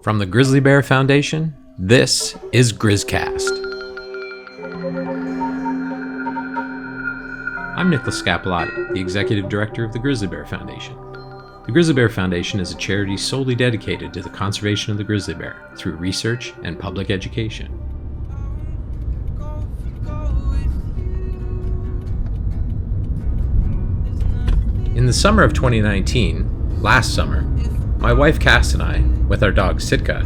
From the Grizzly Bear Foundation, this is GrizzCast. I'm Nicholas Scapillati, the Executive Director of the Grizzly Bear Foundation. The Grizzly Bear Foundation is a charity solely dedicated to the conservation of the grizzly bear through research and public education. In the summer of 2019, last summer, my wife Cass and I, with our dog Sitka,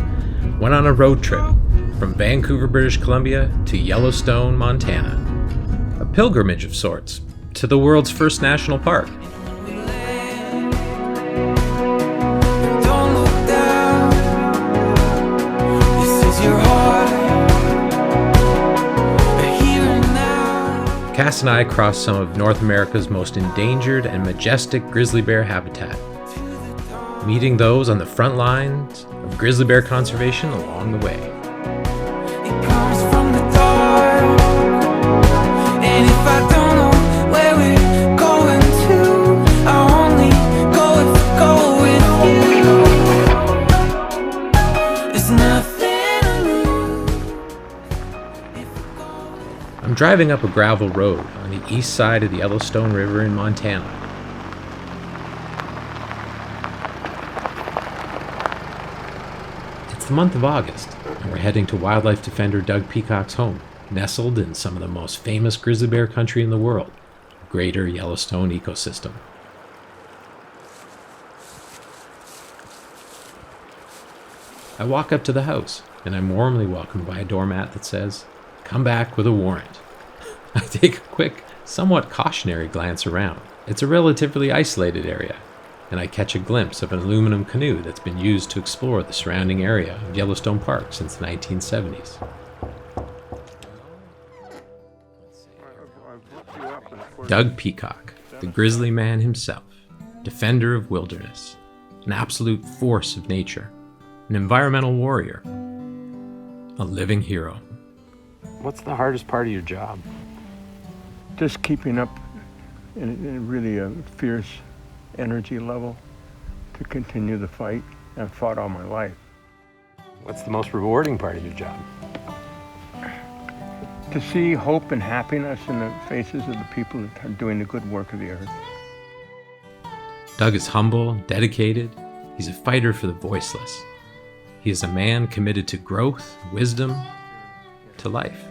went on a road trip from Vancouver, British Columbia to Yellowstone, Montana. A pilgrimage of sorts to the world's first national park. Cass and I crossed some of North America's most endangered and majestic grizzly bear habitat, meeting those on the front lines of grizzly bear conservation along the way. I'm driving up a gravel road on the east side of the Yellowstone River in Montana. It's the month of August, and we're heading to wildlife defender Doug Peacock's home, nestled in some of the most famous grizzly bear country in the world, the greater Yellowstone ecosystem. I walk up to the house, and I'm warmly welcomed by a doormat that says, "Come back with a warrant." I take a quick, somewhat cautionary glance around. It's a relatively isolated area, and I catch a glimpse of an aluminum canoe that's been used to explore the surrounding area of Yellowstone Park since the 1970s. Doug Peacock, the grizzly man himself, defender of wilderness, an absolute force of nature, an environmental warrior, a living hero. What's the hardest part of your job? Just keeping up in really a fierce energy level to continue the fight. I've fought all my life. What's the most rewarding part of your job? To see hope and happiness in the faces of the people that are doing the good work of the earth. Doug is humble, dedicated. He's a fighter for the voiceless. He is a man committed to growth, wisdom, to life.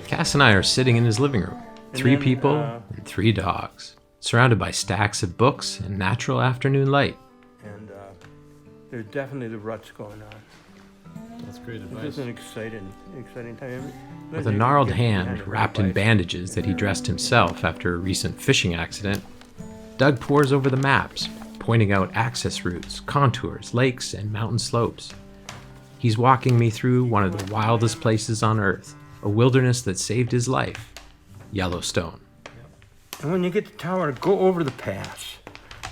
Cass and I are sitting in his living room, three people and three dogs, surrounded by stacks of books and natural afternoon light. And there's definitely the ruts going on. That's great advice. This is an exciting time. With a gnarled hand wrapped in bandages that he dressed himself after a recent fishing accident, Doug pores over the maps, pointing out access routes, contours, lakes, and mountain slopes. He's walking me through one of the wildest places on Earth, a wilderness that saved his life, Yellowstone. And when you get to Tower, go over the pass.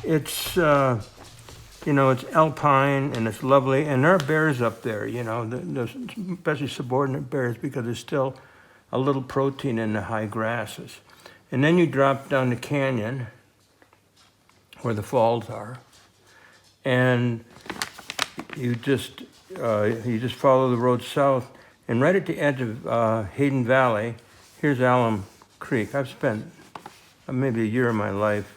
It's, it's alpine and it's lovely, and there are bears up there, there's especially subordinate bears because there's still a little protein in the high grasses. And then you drop down the canyon where the falls are, and you just follow the road south, and right at the edge of Hayden Valley, here's Alum Creek. I've spent maybe a year of my life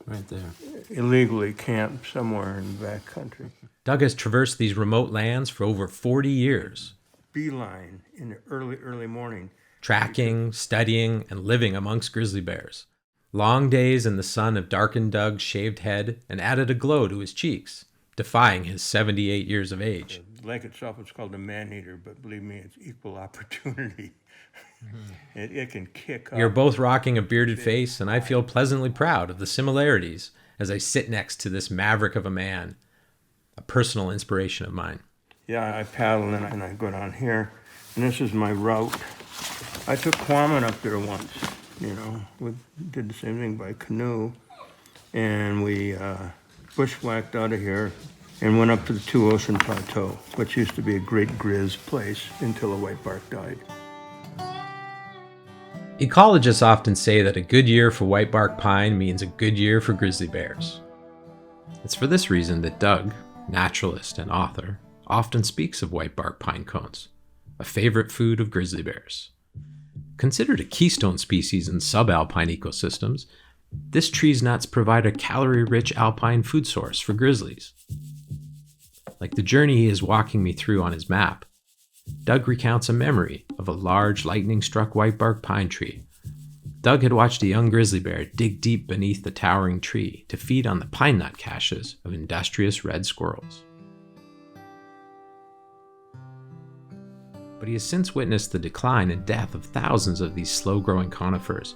right there, illegally camped somewhere in the back country. Doug has traversed these remote lands for over 40 years. Beeline in the early morning. Tracking, studying, and living amongst grizzly bears. Long days in the sun have darkened Doug's shaved head and added a glow to his cheeks, defying his 78 years of age. The lake itself is called the man-eater, but believe me, it's equal opportunity. It can kick up. You're both rocking a bearded face, and I feel pleasantly proud of the similarities as I sit next to this maverick of a man, a personal inspiration of mine. Yeah, I paddle and I go down here, and this is my route. I took Quammen up there once. We did the same thing by canoe, and we bushwhacked out of here and went up to the Two Ocean Plateau, which used to be a great grizz place until the Whitebark died. Ecologists often say that a good year for whitebark pine means a good year for grizzly bears. It's for this reason that Doug, naturalist and author, often speaks of whitebark pine cones, a favorite food of grizzly bears. Considered a keystone species in subalpine ecosystems, this tree's nuts provide a calorie-rich alpine food source for grizzlies. Like the journey he is walking me through on his map, Doug recounts a memory of a large lightning-struck whitebark pine tree. Doug had watched a young grizzly bear dig deep beneath the towering tree to feed on the pine nut caches of industrious red squirrels. But he has since witnessed the decline and death of thousands of these slow-growing conifers,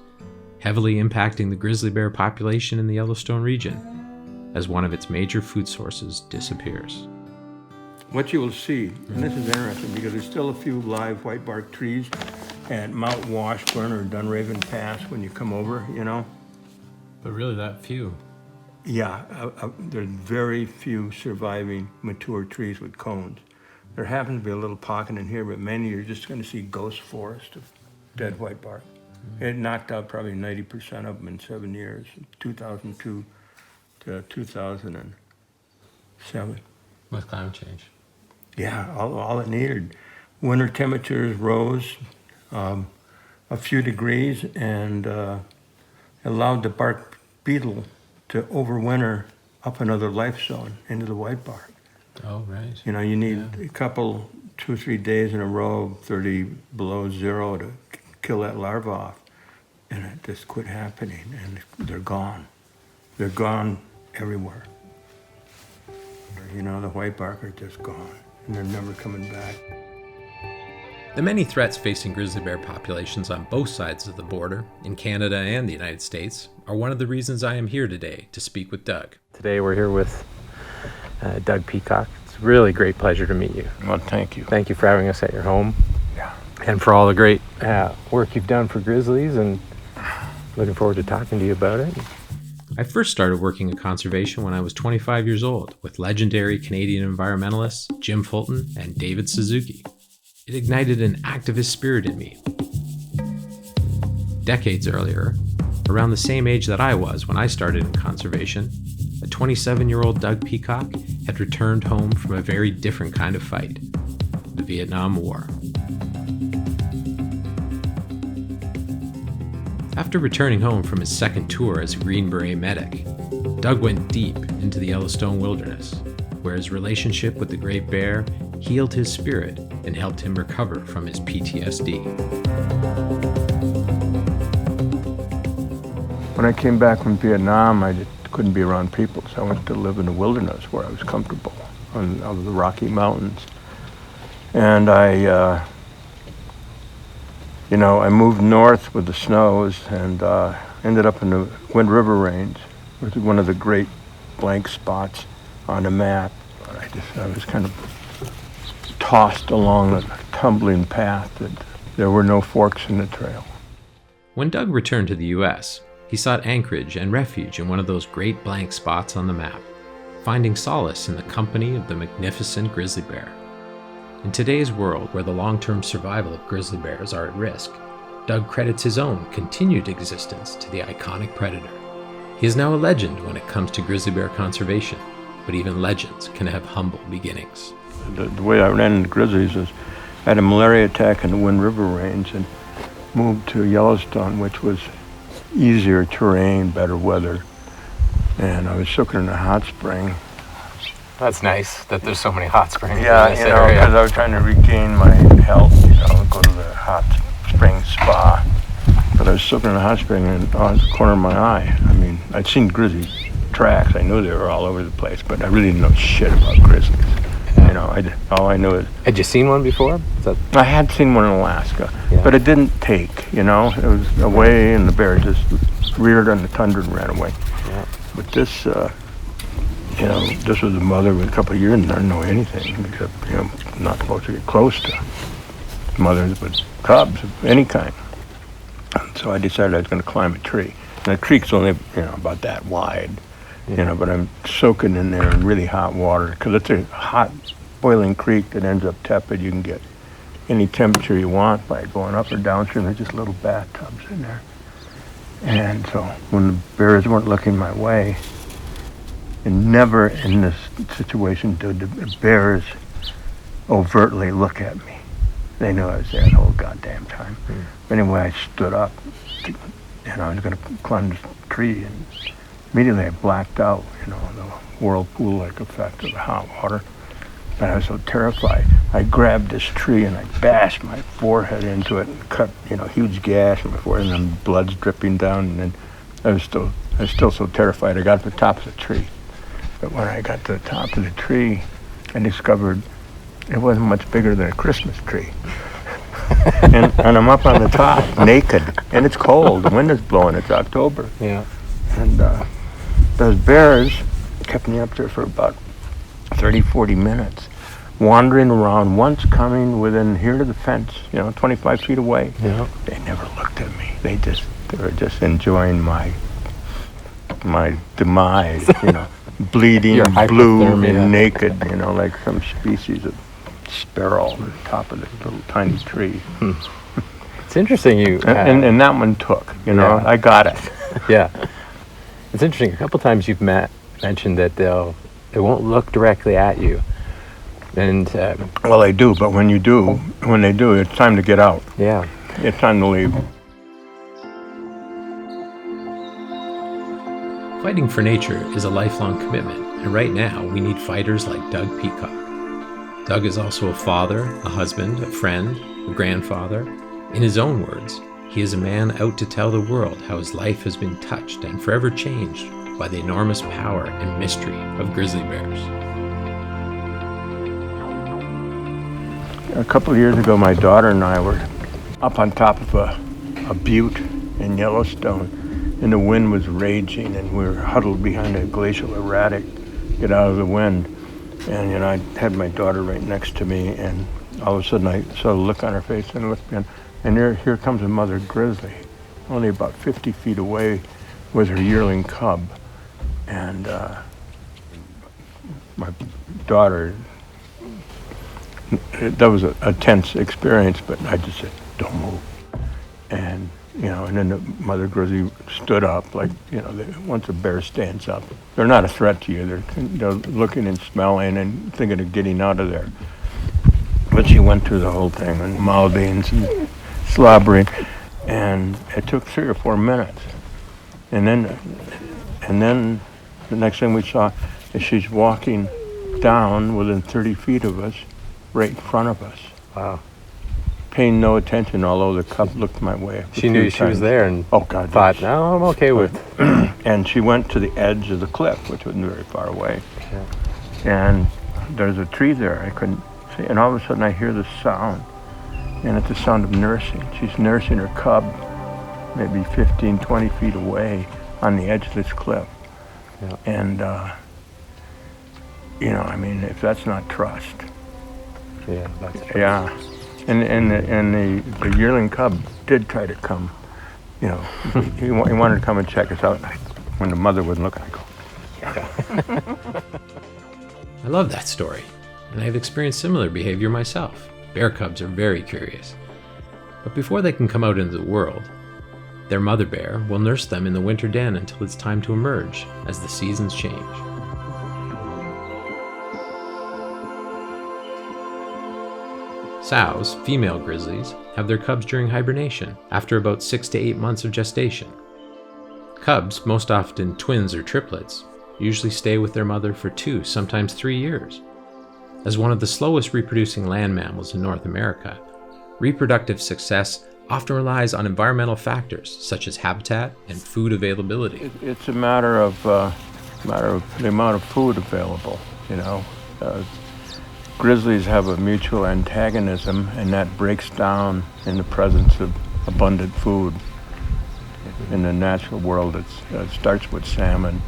heavily impacting the grizzly bear population in the Yellowstone region as one of its major food sources disappears. What you will see, and this is interesting because there's still a few live whitebark trees at Mount Washburn or Dunraven Pass when you come over, you know. But really that few. Yeah, there's very few surviving mature trees with cones. There happens to be a little pocket in here, but mainly you're just going to see ghost forest of dead whitebark. It knocked out probably 90% of them in 7 years, 2002 to 2007. With climate change. Yeah, all it needed. Winter temperatures rose a few degrees and allowed the bark beetle to overwinter up another life zone into the whitebark. Oh, right. You know, you need a couple, 2 or 3 days in a row of 30 below zero to kill that larva off. And it just quit happening, and they're gone. They're gone everywhere. You know, the whitebark are just gone, and they're never coming back. The many threats facing grizzly bear populations on both sides of the border, in Canada and the United States, are one of the reasons I am here today to speak with Doug. Today we're here with Doug Peacock. It's a really great pleasure to meet you. Well, thank you. Thank you for having us at your home. Yeah. And for all the great work you've done for grizzlies, and looking forward to talking to you about it. I first started working in conservation when I was 25 years old with legendary Canadian environmentalists Jim Fulton and David Suzuki. It ignited an activist spirit in me. Decades earlier, around the same age that I was when I started in conservation, a 27-year-old Doug Peacock had returned home from a very different kind of fight, the Vietnam War. After returning home from his second tour as a Green Beret medic, Doug went deep into the Yellowstone wilderness, where his relationship with the Great Bear healed his spirit and helped him recover from his PTSD. When I came back from Vietnam, I just couldn't be around people, so I went to live in the wilderness where I was comfortable, on the Rocky Mountains. And I moved north with the snows and ended up in the Wind River Range, which is one of the great blank spots on the map. I was kind of tossed along a tumbling path that there were no forks in the trail. When Doug returned to the U.S., he sought anchorage and refuge in one of those great blank spots on the map, finding solace in the company of the magnificent grizzly bear. In today's world, where the long-term survival of grizzly bears are at risk, Doug credits his own continued existence to the iconic predator. He is now a legend when it comes to grizzly bear conservation, but even legends can have humble beginnings. The way I ran into grizzlies is I had a malaria attack in the Wind River Range and moved to Yellowstone, which was easier terrain, better weather. And I was soaking in a hot spring. That's nice that there's so many hot springs Yeah, in this you know, area. because I was trying to regain my health, go to the hot spring spa. But I was soaking in a hot spring and on the corner of my eye. I mean, I'd seen grizzly tracks. I knew they were all over the place, but I really didn't know shit about grizzlies. All I knew is... Had you seen one before? I had seen one in Alaska, Yeah. but it didn't take, It was away and the bear just reared on the tundra and ran away. Yeah. But this, this was a mother with a couple of years and didn't know anything except, not supposed to get close to mothers with cubs of any kind. So I decided I was going to climb a tree. And the creek's only, about that wide, but I'm soaking in there in really hot water because it's a hot, boiling creek that ends up tepid. You can get, any temperature you want by going up or downstream. There's just little bathtubs in there. And so when the bears weren't looking my way, and never in this situation did the bears overtly look at me. They knew I was there the whole goddamn time. But anyway, I stood up, and I was going to climb this tree, and immediately I blacked out, the whirlpool-like effect of the hot water. But I was so terrified. I grabbed this tree and I bashed my forehead into it and cut, huge gash in my forehead, and then blood's dripping down. And then I was still so terrified. I got to the top of the tree. But when I got to the top of the tree, I discovered it wasn't much bigger than a Christmas tree. and I'm up on the top, naked, and it's cold. The wind is blowing. It's October. Yeah. And those bears kept me up there for about 30, 40 minutes, wandering around, once coming within here to the fence, 25 feet away. Yeah. They never looked at me. They were just enjoying my demise, bleeding, blue, and naked, like some species of sparrow on the top of this little tiny tree. It's interesting and that one took, I got it. Yeah. It's interesting. A couple times you've mentioned that they won't look directly at you. And well, they do, but when they do, it's time to get out. Yeah. It's time to leave. Fighting for nature is a lifelong commitment, and right now we need fighters like Doug Peacock. Doug is also a father, a husband, a friend, a grandfather. In his own words, he is a man out to tell the world how his life has been touched and forever changed by the enormous power and mystery of grizzly bears. A couple of years ago, my daughter and I were up on top of a butte in Yellowstone, and the wind was raging, and we were huddled behind a glacial erratic, get out of the wind. And I had my daughter right next to me, and all of a sudden I saw a look on her face, and I looked again, and here comes a mother grizzly, only about 50 feet away with her yearling cub. And my daughter, that was a tense experience, but I just said, "Don't move." And and then the mother grizzly stood up, like, once a bear stands up, they're not a threat to you. They're looking and smelling and thinking of getting out of there. But she went through the whole thing, and mouthing and slobbering, and it took 3 or 4 minutes. And then the next thing we saw is she's walking down within 30 feet of us, right in front of us. Wow. Paying no attention, although the cub looked my way. She knew she was there and God, thought, yes. no, I'm okay with it. And she went to the edge of the cliff, which wasn't very far away. Yeah. And there's a tree there I couldn't see. And all of a sudden I hear this sound. And it's the sound of nursing. She's nursing her cub maybe 15, 20 feet away on the edge of this cliff. Yeah. And, if that's not trust. Yeah, that's true. Yeah. And the yearling cub did try to come, he wanted to come and check us out. When the mother wouldn't look, I go, yeah. I love that story, and I've experienced similar behavior myself. Bear cubs are very curious. But before they can come out into the world, their mother bear will nurse them in the winter den until it's time to emerge as the seasons change. Sows, female grizzlies, have their cubs during hibernation after about 6 to 8 months of gestation. Cubs, most often twins or triplets, usually stay with their mother for 2, sometimes 3 years. As one of the slowest reproducing land mammals in North America, reproductive success often relies on environmental factors such as habitat and food availability. It's a matter of the amount of food available, Grizzlies have a mutual antagonism, and that breaks down in the presence of abundant food. In the natural world, it starts with salmon,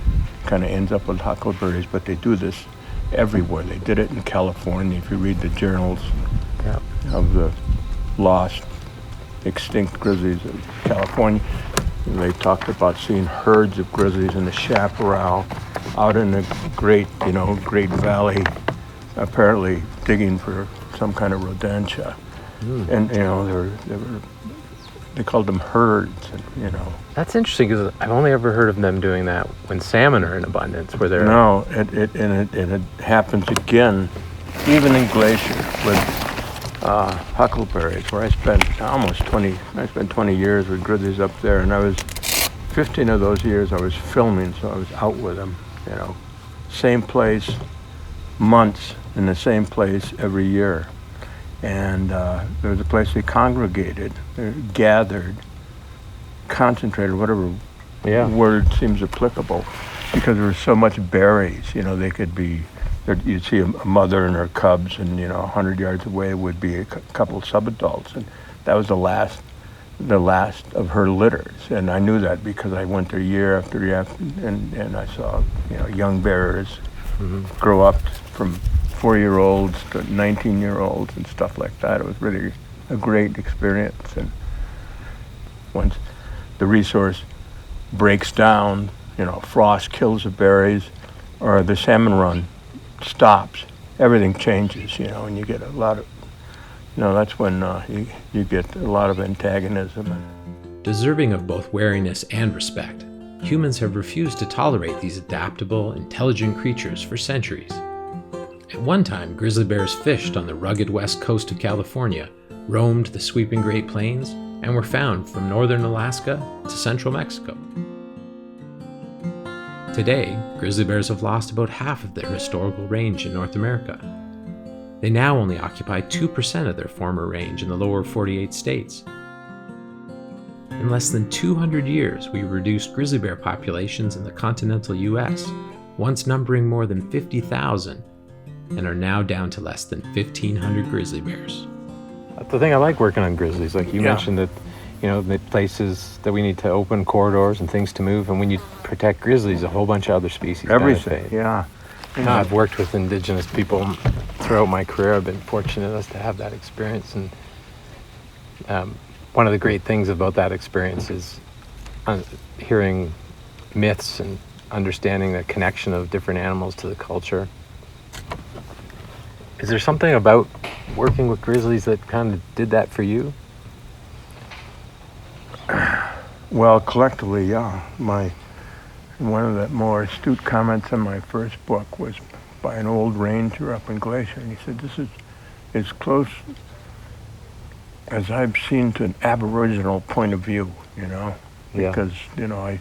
kind of ends up with huckleberries, but they do this everywhere. They did it in California. If you read the journals of the lost, extinct grizzlies of California, they talked about seeing herds of grizzlies in the chaparral out in the Great Valley, apparently digging for some kind of rodentia. And they called them herds, and That's interesting because I've only ever heard of them doing that when salmon are in abundance, where they're... No, it happens again, even in Glacier with huckleberries, where I spent 20 years with grizzlies up there, and 15 of those years I was filming, so I was out with them, same place, months in the same place every year. And there was a place they congregated, they gathered, concentrated, whatever word seems applicable, because there was so much berries. They could be, you'd see a mother and her cubs, and 100 yards away would be a couple of subadults, and that was the last of her litters. And I knew that because I went there year after year, and I saw young bears grow up from 4-year-olds to 19-year-olds and stuff like that. It was really a great experience. And once the resource breaks down, frost kills the berries, or the salmon run stops, everything changes, and you get a lot of, that's when you get a lot of antagonism. Deserving of both wariness and respect, humans have refused to tolerate these adaptable, intelligent creatures for centuries. At one time, grizzly bears fished on the rugged west coast of California, roamed the sweeping Great Plains, and were found from northern Alaska to central Mexico. Today, grizzly bears have lost about half of their historical range in North America. They now only occupy 2% of their former range in the lower 48 states. In less than 200 years, we reduced grizzly bear populations in the continental US, once numbering more than 50,000, and are now down to less than 1,500 grizzly bears. The thing I like working on grizzlies, like you mentioned that, the places that we need to open corridors and things to move, and when you protect grizzlies, a whole bunch of other species Everything, benefit. yeah. I've worked with indigenous people throughout my career. I've been fortunate enough to have that experience, and one of the great things about that experience is hearing myths and understanding the connection of different animals to the culture. Is there something about working with grizzlies that kind of did that for you? Well, collectively, yeah. One of the more astute comments in my first book was by an old ranger up in Glacier, and he said, "This is as close as I've seen to an Aboriginal point of view, because I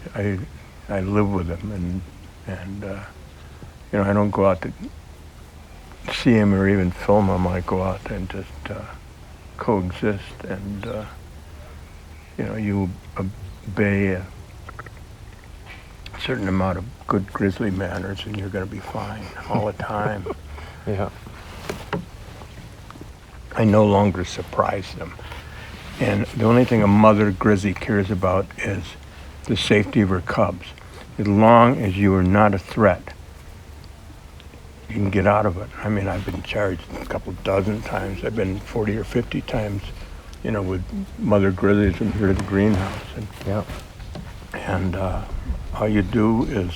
live with them, and I don't go out to see him or even film him. I go out and just coexist, and you obey a certain amount of good grizzly manners, and you're going to be fine all the time." Yeah. I no longer surprise them, and the only thing a mother grizzly cares about is the safety of her cubs. As long as you are not a threat, you can get out of it. I mean, I've been charged a couple dozen times. I've been 40 or 50 times, with mother grizzlies from here to the greenhouse. And all you do is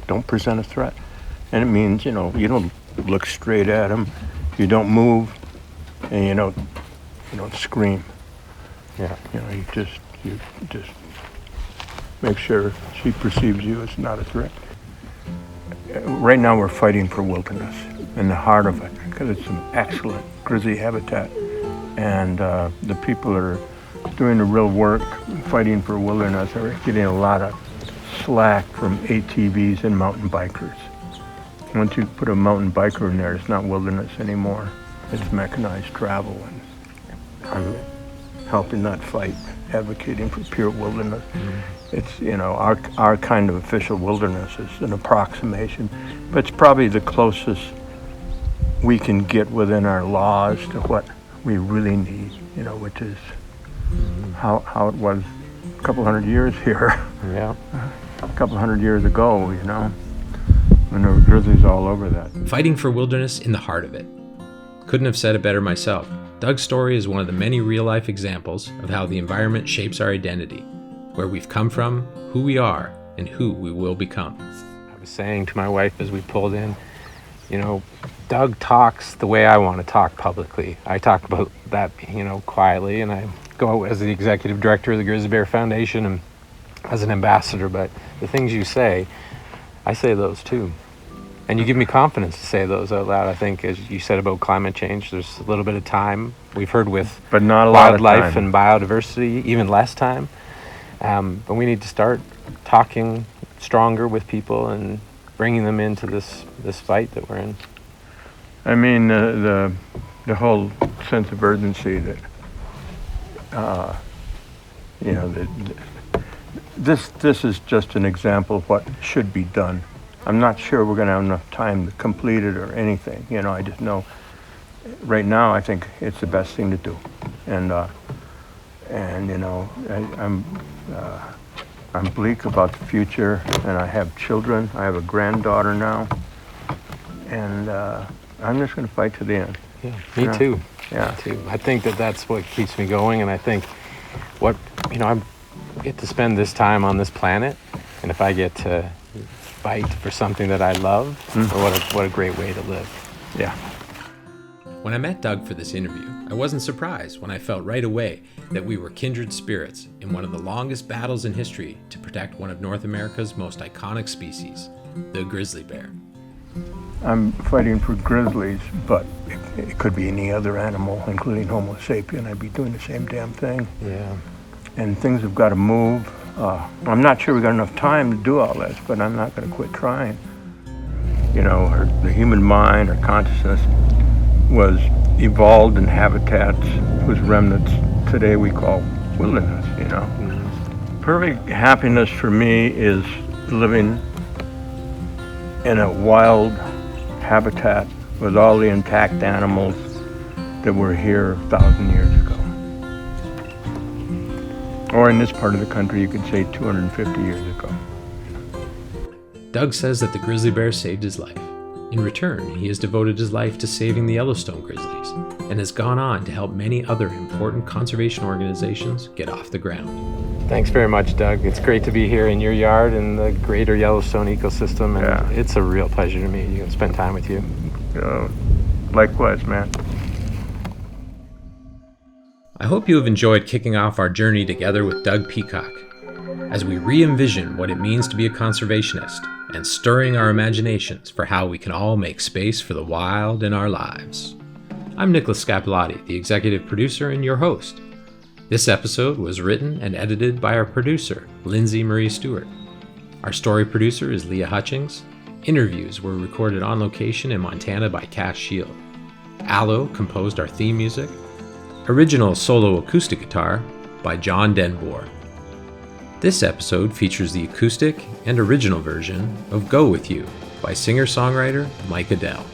don't present a threat. And it means, you don't look straight at them, you don't move, and you don't scream. Yeah. You just make sure she perceives you as not a threat. Right now we're fighting for wilderness in the heart of it, because it's some excellent grizzly habitat, and the people that are doing the real work fighting for wilderness are getting a lot of slack from ATVs and mountain bikers. Once you put a mountain biker in there, it's not wilderness anymore. It's mechanized travel, and I'm helping that fight, advocating for pure wilderness. It's, our kind of official wilderness is an approximation, but it's probably the closest we can get within our laws to what we really need, which is how it was a couple hundred years here. Yeah. A couple hundred years ago, when there were grizzlies all over that. Fighting for wilderness in the heart of it. Couldn't have said it better myself. Doug's story is one of the many real-life examples of how the environment shapes our identity, where we've come from, who we are, and who we will become. I was saying to my wife as we pulled in, Doug talks the way I want to talk publicly. I talk about that, quietly, and I go as the executive director of the Grizzly Bear Foundation and as an ambassador, but the things you say, I say those too. And you give me confidence to say those out loud. I think, as you said about climate change, there's a little bit of time. We've heard with But not a lot of wildlife time. and biodiversity, even less time. But we need to start talking stronger with people and bringing them into this fight that we're in. I mean, the whole sense of urgency that, this is just an example of what should be done. I'm not sure we're going to have enough time to complete it or anything. I just know right now I think it's the best thing to do. I'm bleak about the future, and I have children. I have a granddaughter now, and I'm just going to fight to the end. Yeah, me too. Yeah. Me too. I think that's what keeps me going, and I think I get to spend this time on this planet, and if I get to fight for something that I love, what a great way to live. Yeah. When I met Doug for this interview, I wasn't surprised when I felt right away that we were kindred spirits in one of the longest battles in history to protect one of North America's most iconic species, the grizzly bear. I'm fighting for grizzlies, but it could be any other animal, including Homo sapien. I'd be doing the same damn thing. Yeah. And things have got to move. I'm not sure we got enough time to do all this, but I'm not going to quit trying. The human mind or consciousness was evolved in habitats whose remnants today we call wilderness, Perfect happiness for me is living in a wild habitat with all the intact animals that were here 1,000 years ago. Or in this part of the country, you could say 250 years ago. Doug says that the grizzly bear saved his life. In return, he has devoted his life to saving the Yellowstone grizzlies and has gone on to help many other important conservation organizations get off the ground. Thanks very much, Doug. It's great to be here in your yard in the greater Yellowstone ecosystem, and It's a real pleasure to meet you and spend time with you. Likewise, man. I hope you have enjoyed kicking off our journey together with Doug Peacock as we re-envision what it means to be a conservationist and stirring our imaginations for how we can all make space for the wild in our lives. I'm Nicholas Scapillati, the executive producer and your host. This episode was written and edited by our producer, Lindsay Marie Stewart. Our story producer is Leah Hutchings. Interviews were recorded on location in Montana by Cass Shield. Aloe composed our theme music. Original solo acoustic guitar by John Denbour. This episode features the acoustic and original version of Go With You by singer-songwriter Mike Adele.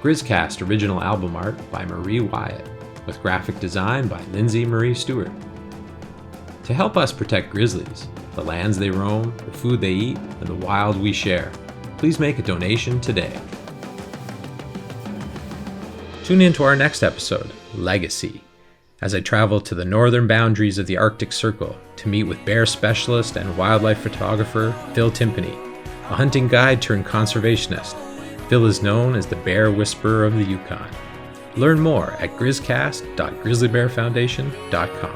GrizzCast original album art by Marie Wyatt, with graphic design by Lindsay Marie Stewart. To help us protect grizzlies, the lands they roam, the food they eat, and the wild we share, please make a donation today. Tune in to our next episode, Legacy, as I travel to the northern boundaries of the Arctic Circle to meet with bear specialist and wildlife photographer Phil Timpany, a hunting guide turned conservationist. Phil is known as the Bear Whisperer of the Yukon. Learn more at grizzcast.grizzlybearfoundation.com.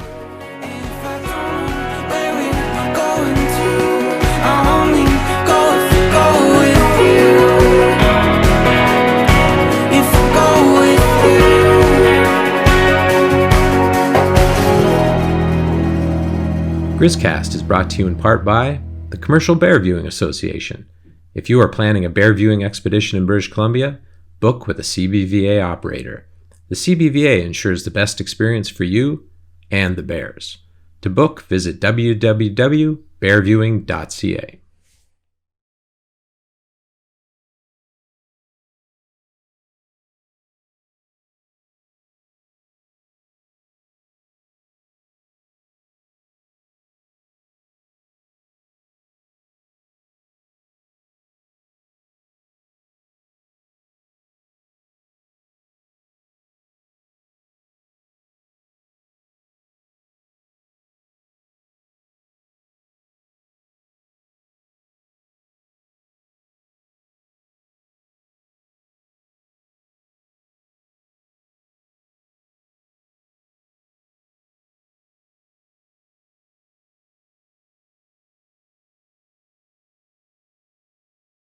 GrizzCast is brought to you in part by the Commercial Bear Viewing Association. If you are planning a bear viewing expedition in British Columbia, book with a CBVA operator. The CBVA ensures the best experience for you and the bears. To book, visit www.bearviewing.ca.